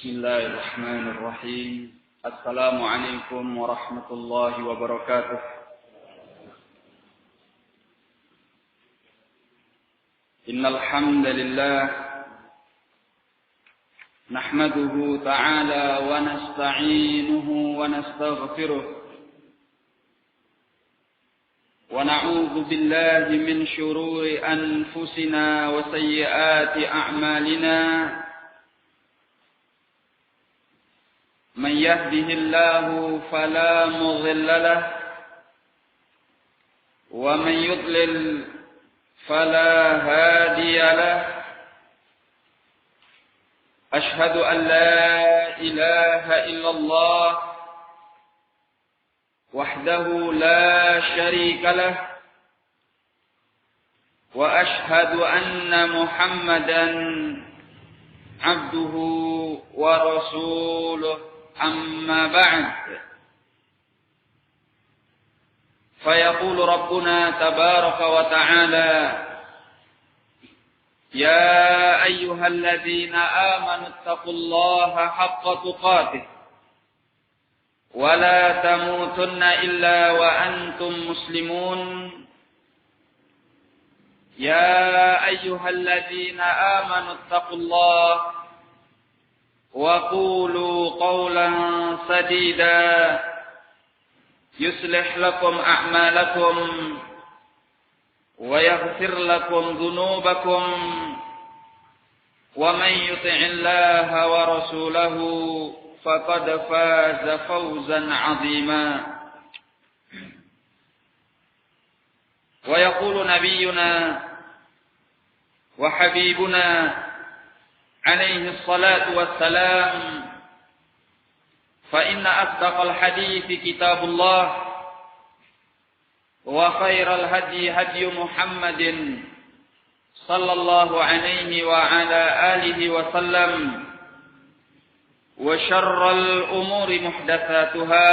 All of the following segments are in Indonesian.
Bismillahirrahmanirrahim. Assalamualaikum warahmatullahi wabarakatuh. Innal hamdalillah nahmaduhu ta'ala wa nasta'inuhu wa nastaghfiruh wa na'udzu billahi min shururi anfusina wa sayyiati a'malina. من يهده الله فلا مضل له ومن يضلل فلا هادي له أشهد أن لا إله إلا الله وحده لا شريك له وأشهد أن محمدا عبده ورسوله. أما بعد فيقول ربنا تبارك وتعالى يا أيها الذين آمنوا اتقوا الله حق تقاته ولا تموتن إلا وأنتم مسلمون يا أيها الذين آمنوا اتقوا الله وقولوا قولا سديدا يصلح لكم أعمالكم ويغفر لكم ذنوبكم ومن يطع الله ورسوله فقد فاز فوزا عظيما. ويقول نبينا وحبيبنا عليه الصلاة والسلام فإن أصدق الحديث كتاب الله وخير الهدي هدي محمد صلى الله عليه وعلى آله وسلم وشر الأمور محدثاتها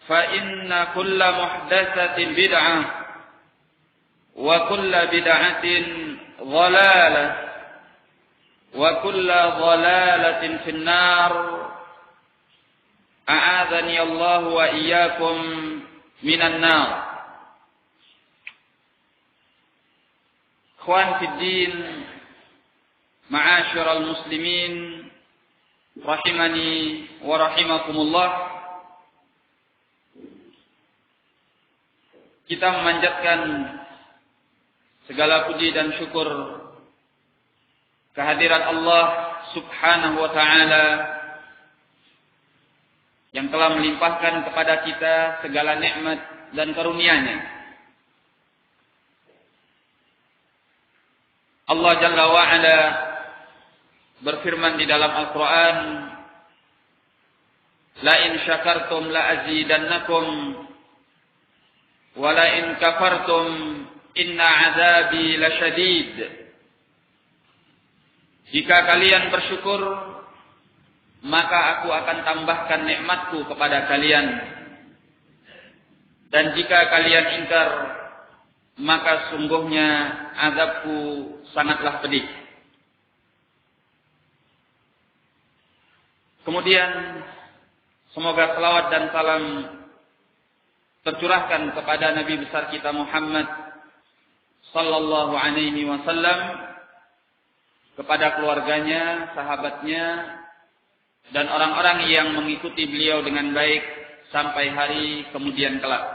فإن كل محدثة بدعة وكل بدعة ضلالة وكل ضلالة في النار أعاذني الله وإياكم من النار. إخوان في الدين معاشر المسلمين رحمني ورحمكم الله. Kita memanjatkan segala puji dan syukur kehadirat Allah Subhanahu wa ta'ala yang telah melimpahkan kepada kita segala nikmat dan karunia-Nya. Allah Jalla wa Ala berfirman di dalam Al-Qur'an, "La in syakartum la azidannakum wa la in kafartum inna 'adzabi lasyadid." Jika kalian bersyukur, maka aku akan tambahkan nikmatku kepada kalian. Dan jika kalian ingkar, maka sungguhnya azabku sangatlah pedih. Kemudian, semoga salawat dan salam tercurahkan kepada Nabi besar kita Muhammad sallallahu alaihi wasallam, kepada keluarganya, sahabatnya, dan orang-orang yang mengikuti beliau dengan baik sampai hari kemudian kelak.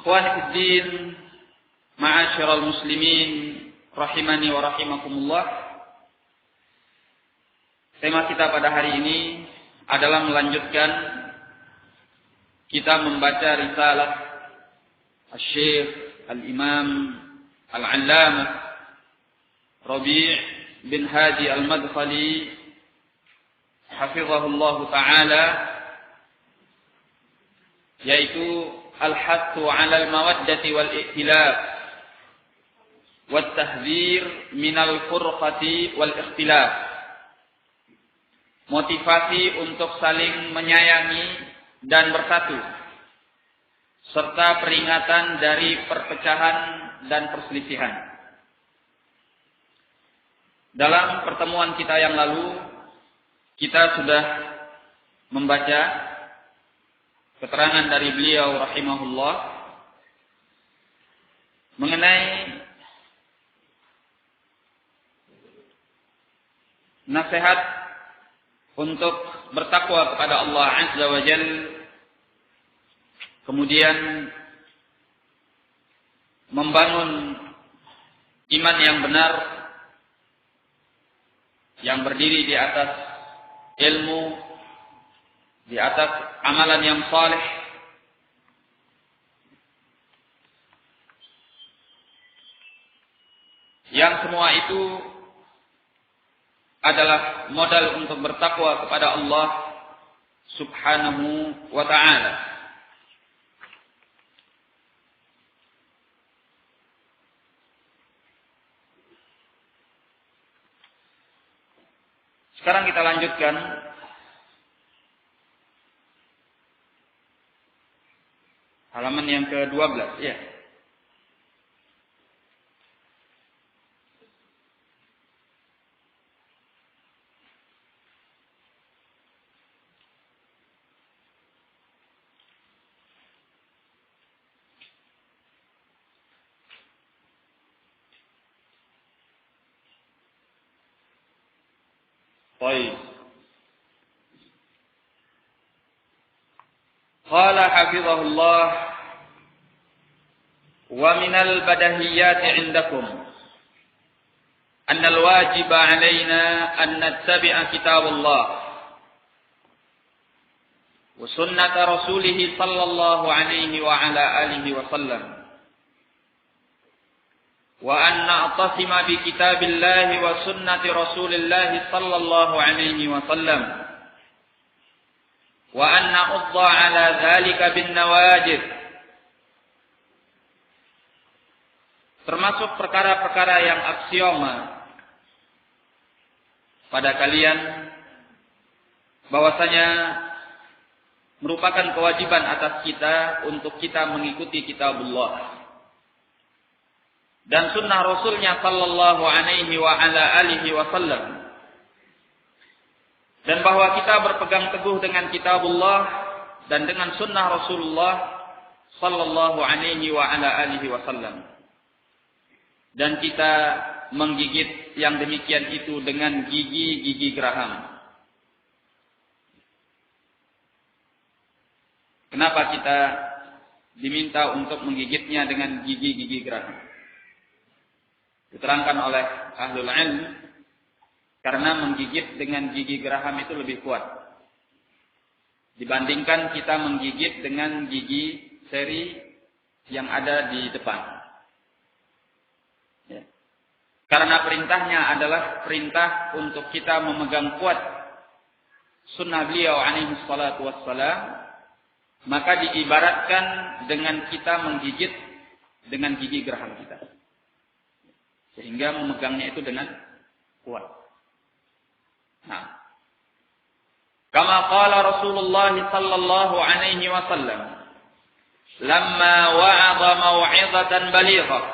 Ikhwan fiddin, ma'asyiral muslimin, rahimani wa rahimakumullah. Tema kita pada hari ini adalah melanjutkan kita membaca risalah Al-Syekh Al-Imam Al-Allamah Rabi' bin Hadi Al-Madkhali hafizahullah ta'ala, yaitu Al-Hattu 'ala al-mawaddati wal-i'tilaf wat-tahdhir minal furqati wal-ikhtilaf. Motivasi untuk saling menyayangi dan bersatu, serta peringatan dari perpecahan dan perselisihan. Dalam pertemuan kita yang lalu, kita sudah membaca keterangan dari beliau rahimahullah mengenai nasihat untuk bertakwa kepada Allah Azza wa Jalla, kemudian membangun iman yang benar yang berdiri di atas ilmu, di atas amalan yang saleh, yang semua itu adalah modal untuk bertakwa kepada Allah Subhanahu wa ta'ala. Sekarang kita lanjutkan halaman yang ke-12, ya. Baik. Qala hafizahullah wa minal badahiyati 'indakum anna al-wajiba 'alaina an nattabi'a kitabullah wa sunnata rasulih sallallahu alaihi wa ala alihi wa sallam wa an na'tasima bi kitabillahi wa sunnati rasulillah sallallahu alaihi wa sallam wa an na'udda 'ala dzalika bin nawajid. Termasuk perkara-perkara yang aksioma pada kalian bahwasanya merupakan kewajiban atas kita untuk kita mengikuti kitabullah dan sunnah Rasulnya sallallahu alaihi wa ala alihi wa sallam, dan bahwa kita berpegang teguh dengan kitabullah dan dengan sunnah Rasulullah sallallahu alaihi wa ala alihi wa sallam, dan kita menggigit yang demikian itu dengan gigi-gigi geraham. Kenapa kita diminta untuk menggigitnya dengan gigi-gigi geraham? Diterangkan oleh ahlul ilm, karena menggigit dengan gigi geraham itu lebih kuat dibandingkan kita menggigit dengan gigi seri yang ada di depan. Ya. Karena perintahnya adalah perintah untuk kita memegang kuat sunnah beliau alaihi salatu wassalam, maka diibaratkan dengan kita menggigit dengan gigi geraham kita, sehingga memegangnya itu dengan kuat. Nah, kama qala Rasulullah sallallahu alaihi wasallam, lamma wa'adha mau'izatan balighah,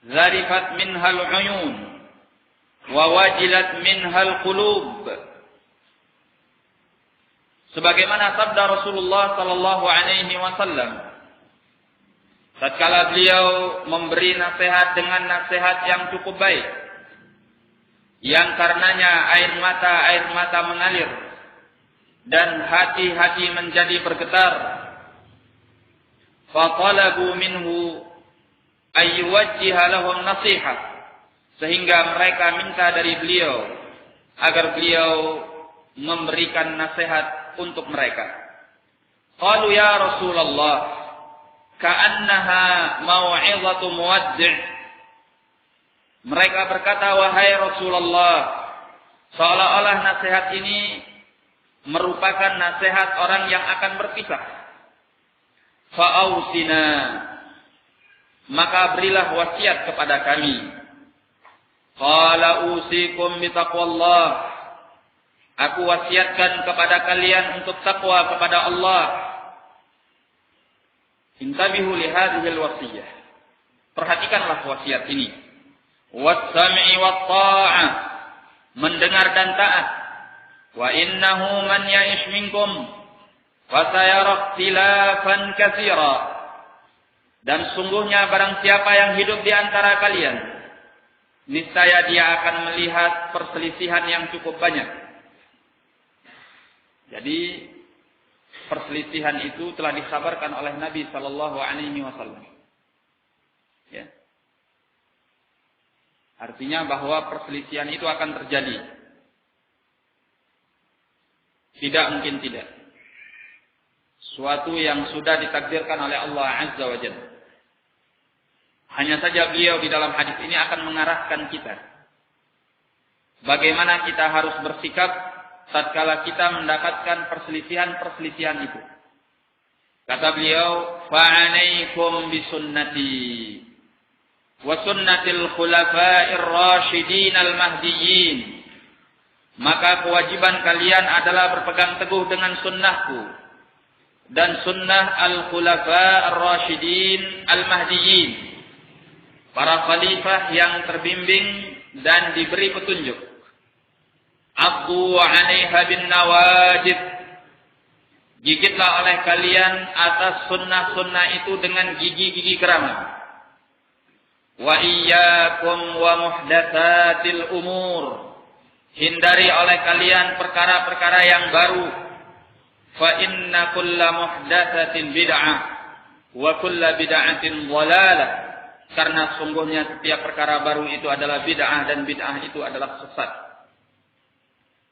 zarifat minha al-'uyun wa wajilat minha al-qulub. Sebagaimana sabda Rasulullah sallallahu alaihi wasallam tatkala beliau memberi nasihat dengan nasihat yang cukup baik, yang karenanya air mata mengalir dan hati-hati menjadi bergetar. Fatalabu minhu ayyuwajjiha lahum nasihah, sehingga mereka minta dari beliau agar beliau memberikan nasihat untuk mereka. Qalu ya Rasulullah, ka'annaha mau'izatu muwaddi'. Mereka berkata, wahai Rasulullah, seolah-olah nasihat ini merupakan nasihat orang yang akan berpisah. Fa'ausina, maka berilah wasiat kepada kami. Qala usikum bitaqwallah, aku wasiatkan kepada kalian untuk takwa kepada Allah. Intabihu li hadhil wasiyah, perhatikanlah wasiat ini. Wassami'i watta'ah, mendengar dan taat. Wa innahu man ya'ish minkum wa sayara ikhtilafan katsira. Dan sungguhnya barang siapa yang hidup di antara kalian, niscaya dia akan melihat perselisihan yang cukup banyak. Jadi perselisihan itu telah dikabarkan oleh Nabi sallallahu alaihi wasallam. Ya. Artinya bahwa perselisihan itu akan terjadi. Tidak mungkin tidak. Suatu yang sudah ditakdirkan oleh Allah Azza wa Jalla. Hanya saja beliau di dalam hadis ini akan mengarahkan kita bagaimana kita harus bersikap tatkala kita mendapatkan perselisihan-perselisihan itu. Kata beliau, "Fa'alaikum bisunnati wa sunnatil khulafa'ir rasyidin al-mahdiyyin." Maka kewajiban kalian adalah berpegang teguh dengan sunnahku dan sunnah al-khulafa'ir rasyidin al-mahdiyyin, para khalifah yang terbimbing dan diberi petunjuk. Abdu 'alaiha bin nawajid. Gigitlah oleh kalian atas sunnah-sunnah itu dengan gigi-gigi kerama. Wa iyyakum wa muhdatsatil umur. Hindari oleh kalian perkara-perkara yang baru. Fa inna kulla muhdatsatin bid'ah wa kulla bid'atin dhalalah. Karena sungguhnya setiap perkara baru itu adalah bid'ah dan bid'ah itu adalah sesat.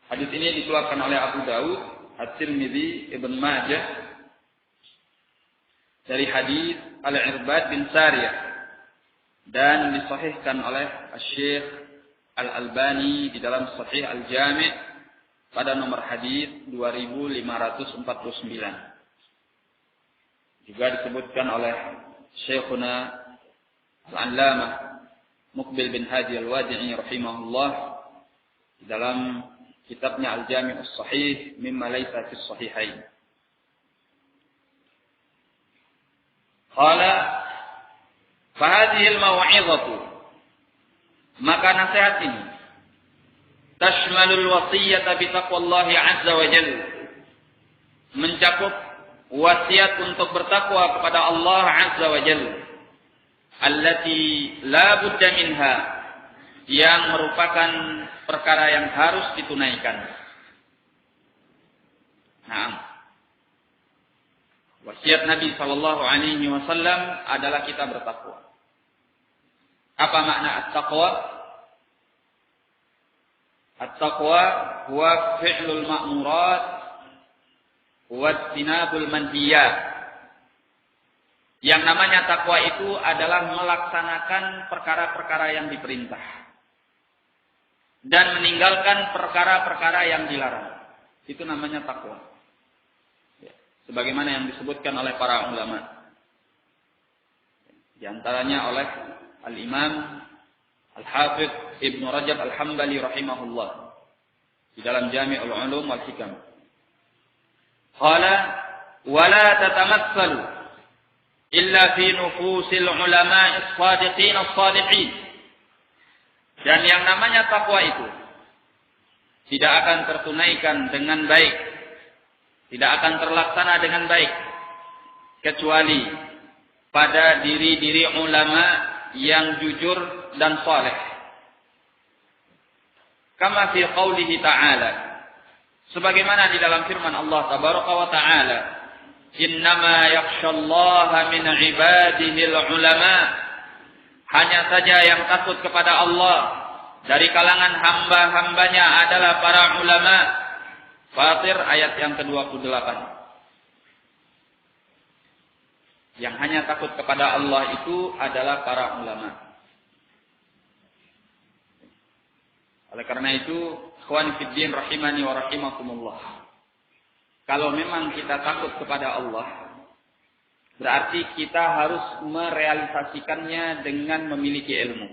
Hadis ini dikeluarkan oleh Abu Daud, At-Tirmidzi, Ibn Majah dari hadis Al-Irbad bin Sariyah dan disahihkan oleh Syekh Al-Albani di dalam Sahih Al-Jami' pada nomor hadis 2549. Juga disebutkan oleh Syekhuna Al-Allamah Muqbil bin Hadi Al-Wadi'i rahimahullah dalam kitabnya Al-Jami' As-Sahih mimma laysa fi as-sahihain. Qala fa hadhihi al-maw'izatu, maka nasihat ini tashmalul wasiyyata bi taqwallahi 'azza wa jalla, mencakup wasiat untuk bertakwa kepada Allah 'azza wa jalla, allati la budda minha, yang merupakan perkara yang harus ditunaikan. Nah, wasiat Nabi sallallahu alaihi wasallam adalah kita bertakwa. Apa makna at-taqwa? At-taqwa huwa fi'lul ma'murat wa ijtinabul manhiyat. Yang namanya takwa itu adalah melaksanakan perkara-perkara yang diperintah dan meninggalkan perkara-perkara yang dilarang. Itu namanya takwa. Sebagaimana yang disebutkan oleh para ulama. Di antaranya oleh Al-Imam Al-Hafidh Ibn Rajab Al-Hambali rahimahullah di dalam Jami'ul Ulum wal Hikam. Qala wa la tatamassalu illa fi nufusil ulama'is shadiqin as-salihin. Dan yang namanya takwa itu tidak akan tertunaikan dengan baik, tidak akan terlaksana dengan baik kecuali pada diri-diri ulama yang jujur dan saleh. Kama fi qaulihi ta'ala, sebagaimana di dalam firman Allah tabaraka wa ta'ala, innama yakhshallaha min ibadihil ulama, hanya saja yang takut kepada Allah dari kalangan hamba-hambanya adalah para ulama. Fatir ayat yang ke-28. Yang hanya takut kepada Allah itu adalah para ulama. Oleh karena itu, ikhwan fiddin rahimani wa rahimakumullah, kalau memang kita takut kepada Allah, berarti kita harus merealisasikannya dengan memiliki ilmu.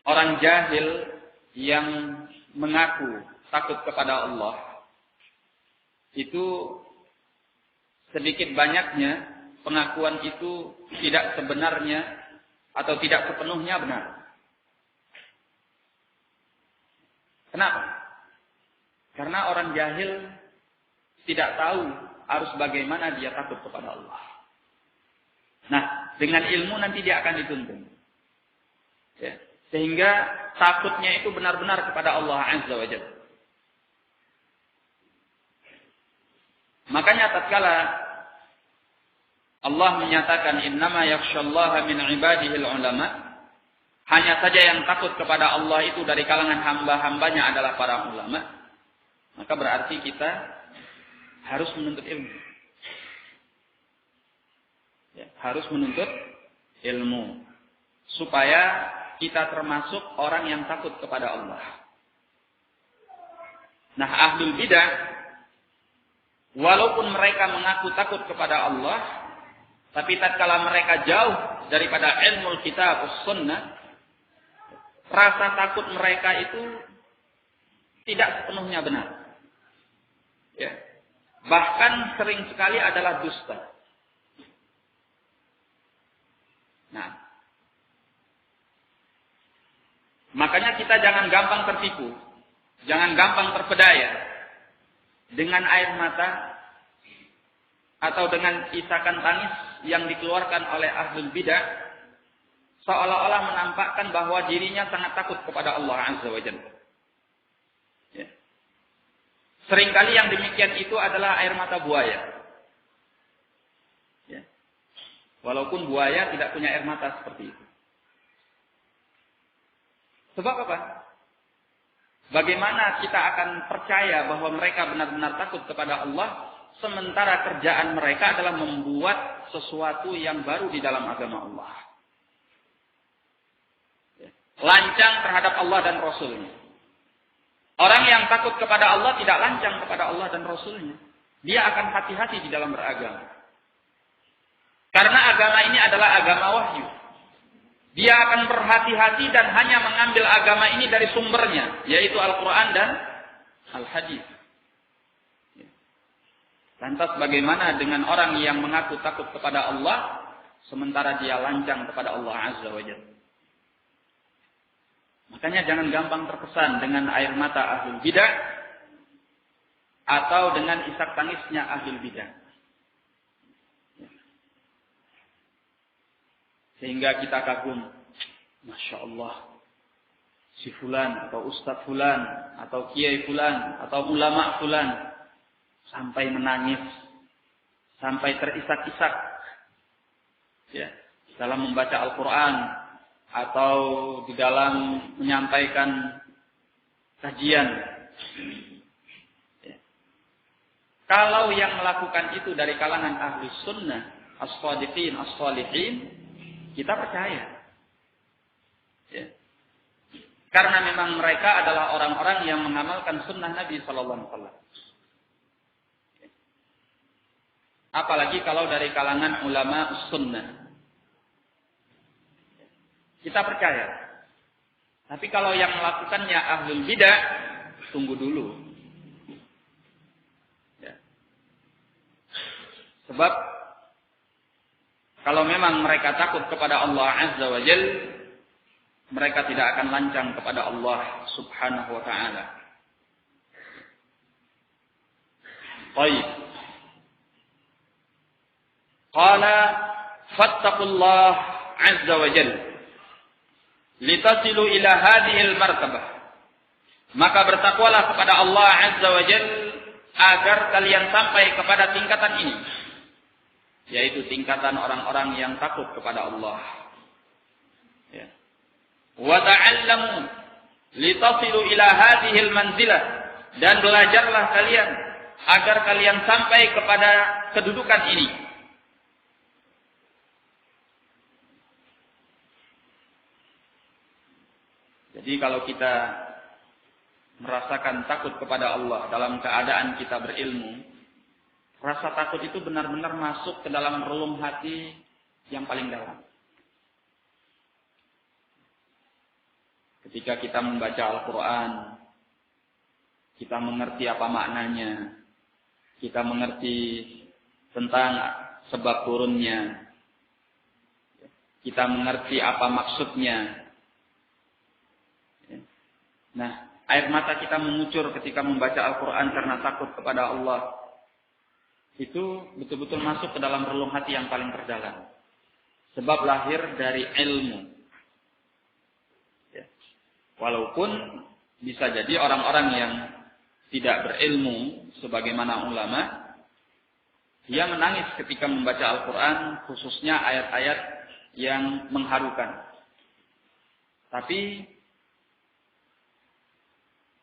Orang jahil yang mengaku takut kepada Allah, itu sedikit banyaknya pengakuan itu tidak sebenarnya atau tidak sepenuhnya benar. Kenapa? Karena orang jahil tidak tahu harus bagaimana dia takut kepada Allah. Nah, dengan ilmu nanti dia akan dituntun. Ya. Sehingga takutnya itu benar-benar kepada Allah Azza wa Jalla. Makanya tatkala Allah menyatakan innama yakhsyallaha min ibadihil ulama, hanya saja yang takut kepada Allah itu dari kalangan hamba-hambanya adalah para ulama, maka berarti kita harus menuntut ilmu. Ya, harus menuntut ilmu supaya kita termasuk orang yang takut kepada Allah. Nah, ahlul bidah walaupun mereka mengaku takut kepada Allah, tapi tatkala mereka jauh daripada ilmu kitab sunnah, rasa takut mereka itu tidak sepenuhnya benar. Ya. Bahkan sering sekali adalah dusta. Nah, makanya kita jangan gampang tertipu, jangan gampang terpedaya dengan air mata atau dengan isakan tangis yang dikeluarkan oleh ahlul bidah, seolah-olah menampakkan bahwa dirinya sangat takut kepada Allah Azza wa Jalla. Ya. Seringkali yang demikian itu adalah air mata buaya. Ya. Walaupun buaya tidak punya air mata seperti itu. Sebab apa? Bagaimana kita akan percaya bahwa mereka benar-benar takut kepada Allah, sementara kerjaan mereka adalah membuat sesuatu yang baru di dalam agama Allah. Lancang terhadap Allah dan Rasulnya. Orang yang takut kepada Allah tidak lancang kepada Allah dan Rasulnya. Dia akan hati-hati di dalam beragama. Karena agama ini adalah agama wahyu. Dia akan berhati-hati dan hanya mengambil agama ini dari sumbernya, yaitu Al-Quran dan Al-Hadis. Lantas bagaimana dengan orang yang mengaku takut kepada Allah, sementara dia lancang kepada Allah Azza wa Jalla? Makanya jangan gampang terkesan dengan air mata ahlul bidah atau dengan isak tangisnya ahlul bidah. Sehingga kita kagum, Masya Allah, si fulan atau ustadz fulan atau kiai fulan atau ulama fulan sampai menangis, sampai terisak-isak, ya, dalam membaca Al-Quran atau di dalam menyampaikan kajian. Ya. Kalau yang melakukan itu dari kalangan ahli sunnah, as-sadiqin, as-salihin, kita percaya. Ya. Karena memang mereka adalah orang-orang yang mengamalkan sunnah Nabi Sallallahu Alaihi Wasallam. Apalagi kalau dari kalangan ulama sunnah. Kita percaya. Tapi kalau yang melakukannya ahlul bidah, tunggu dulu. Ya. Sebab kalau memang mereka takut kepada Allah Azza wa Jal, mereka tidak akan lancang kepada Allah Subhanahu wa ta'ala. Baik. Qala fattaqullah Azza wa Jal litasilu ila hadhil martabah. Maka bertakwalah kepada Allah Azza wa Jal agar kalian sampai kepada tingkatan ini, yaitu tingkatan orang-orang yang takut kepada Allah. Ya. Wa ta'allamu litasilu ila hadhil manzilah, dan belajarlah kalian agar kalian sampai kepada kedudukan ini. Jadi kalau kita merasakan takut kepada Allah dalam keadaan kita berilmu, rasa takut itu benar-benar masuk ke dalam relung hati yang paling dalam. Ketika kita membaca Al-Quran, kita mengerti apa maknanya, kita mengerti tentang sebab turunnya, kita mengerti apa maksudnya. Nah, air mata kita mengucur ketika membaca Al-Quran karena takut kepada Allah, itu betul-betul masuk ke dalam relung hati yang paling terdalam. Sebab lahir dari ilmu. Ya. Walaupun bisa jadi orang-orang yang tidak berilmu, sebagaimana ulama, dia menangis ketika membaca Al-Quran, khususnya ayat-ayat yang mengharukan. Tapi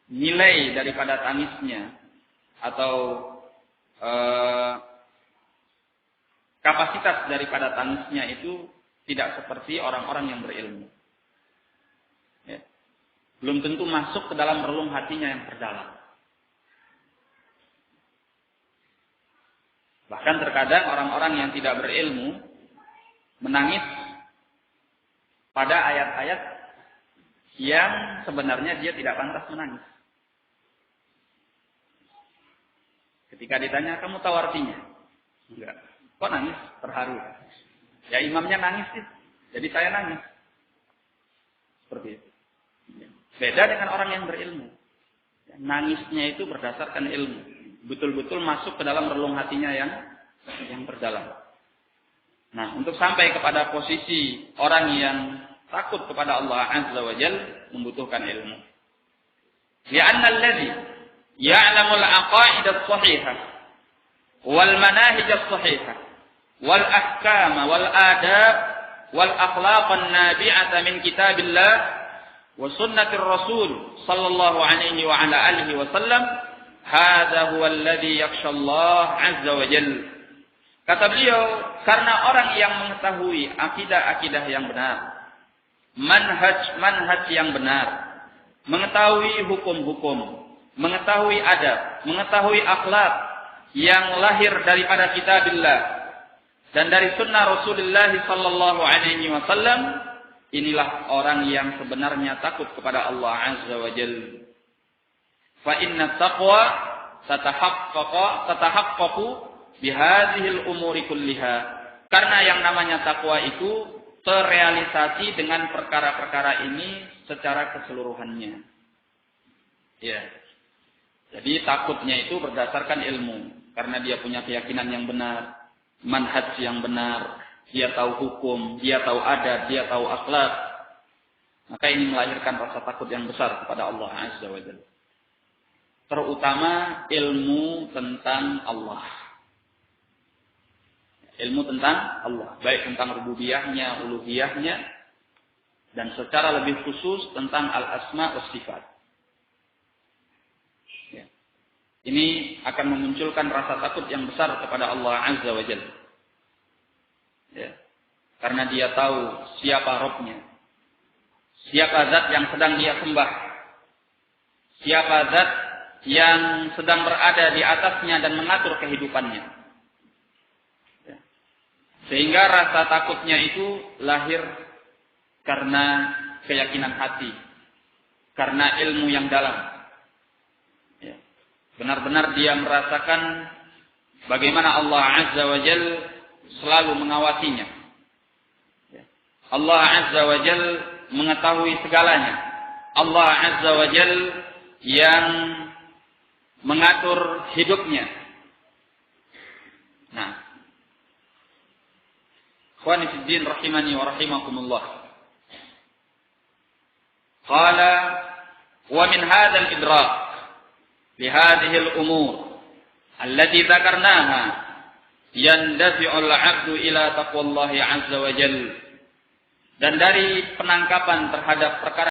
nilai daripada tangisnya atau kapasitas daripada tangisnya itu tidak seperti orang-orang yang berilmu. Ya. Belum tentu masuk ke dalam relung hatinya yang terdalam. Bahkan terkadang orang-orang yang tidak berilmu menangis pada ayat-ayat yang sebenarnya dia tidak pantas menangis. Ketika ditanya, kamu tahu artinya? Enggak. Kok nangis? Terharu. Ya imamnya nangis sih. Jadi saya nangis. Seperti itu. Beda dengan orang yang berilmu. Nangisnya itu berdasarkan ilmu. Betul-betul masuk ke dalam relung hatinya yang terdalam. Nah, untuk sampai kepada posisi orang yang takut kepada Allah Azza wa Jalla membutuhkan ilmu. Li'anna alladhi ya'lamu al-aqaid as-sahihah wal manahij as-sahihah wal ahkam wal adab wal akhlaq an-nabi'ata min kitabillah wa sunnatir rasul sallallahu alaihi wa ala alihi wa sallam, hadza huwa alladhi yakhsha Allah Azza wa Jalla. Kata beliau, karena orang yang mengetahui akidah-akidah yang benar, manhaj yang benar, mengetahui hukum-hukum, mengetahui adab, mengetahui akhlak yang lahir daripada kitabillah dan dari sunnah Rasulullah sallallahu alaihi wasallam, inilah orang yang sebenarnya takut kepada Allah Azza wa Jalla. Fa inna taqwa tatahaqqaqu bihadhil umuri kulliha. Karena yang namanya takwa itu terrealisasi dengan perkara-perkara ini secara keseluruhannya. Ya. Jadi takutnya itu berdasarkan ilmu, karena dia punya keyakinan yang benar, manhaj yang benar, dia tahu hukum, dia tahu adab, dia tahu akhlak. Maka ini melahirkan rasa takut yang besar kepada Allah Azza wa Jalla. Terutama ilmu tentang Allah. Ilmu tentang Allah, baik tentang rububiyahnya, uluhiyahnya, dan secara lebih khusus tentang al-asma wa sifat. Ya. Ini akan memunculkan rasa takut yang besar kepada Allah Azza wa Jalla. Ya. Karena dia tahu siapa Rabb-nya, siapa zat yang sedang dia sembah, siapa zat yang sedang berada di atasnya dan mengatur kehidupannya. Sehingga rasa takutnya itu lahir karena keyakinan hati, karena ilmu yang dalam. Ya. Benar-benar dia merasakan bagaimana Allah Azza wa Jal selalu mengawasinya. Ya. Allah Azza wa Jal mengetahui segalanya. Allah Azza wa Jal yang mengatur hidupnya. Nah, Ikhwani fi din rahimani wa rahimakumullah. Qala wa min hadzal idrak li hadhihi al-umur allati dzakarnaha yandafi'u al-'abdu ila taqwallahi 'azza wa jalla. Dan dari penangkapan terhadap perkara